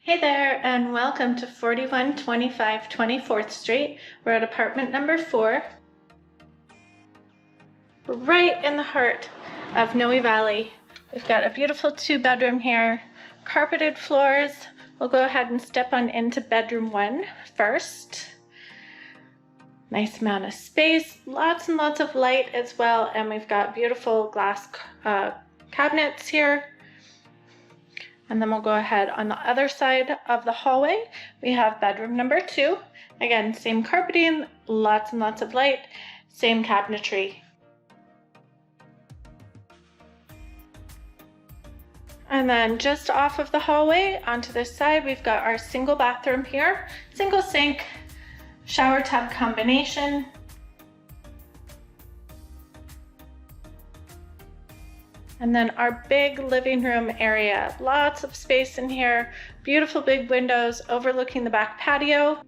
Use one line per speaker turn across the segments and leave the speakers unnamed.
Hey there, and welcome to 4125 24th Street. We're at apartment number 4, right in the heart of Noe Valley. We've got a beautiful 2-bedroom here, carpeted floors. We'll go ahead and step on into bedroom 1 first. Nice amount of space, lots and lots of light as well, and we've got beautiful glass cabinets here. And then we'll go ahead on the other side of the hallway. We have bedroom number 2. Again, same carpeting, lots and lots of light, same cabinetry. And then just off of the hallway onto this side, we've got our single bathroom here, single sink, shower tub combination. And then our big living room area, lots of space in here, beautiful big windows overlooking the back patio.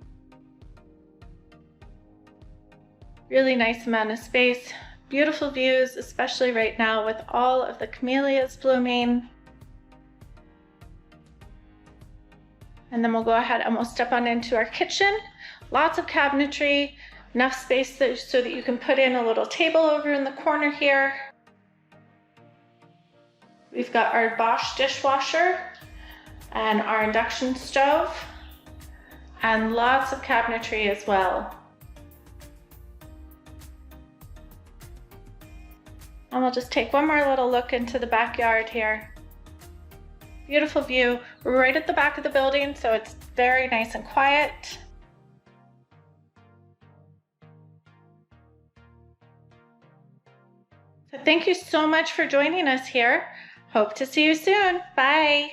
Really nice amount of space, beautiful views, especially right now with all of the camellias blooming. And then we'll go ahead and we'll step on into our kitchen. Lots of cabinetry, enough space so that you can put in a little table over in the corner here. We've got our Bosch dishwasher and our induction stove and lots of cabinetry as well. And we'll just take one more little look into the backyard here. Beautiful view. We're right at the back of the building, so it's very nice and quiet. So thank you so much for joining us here. Hope to see you soon. Bye.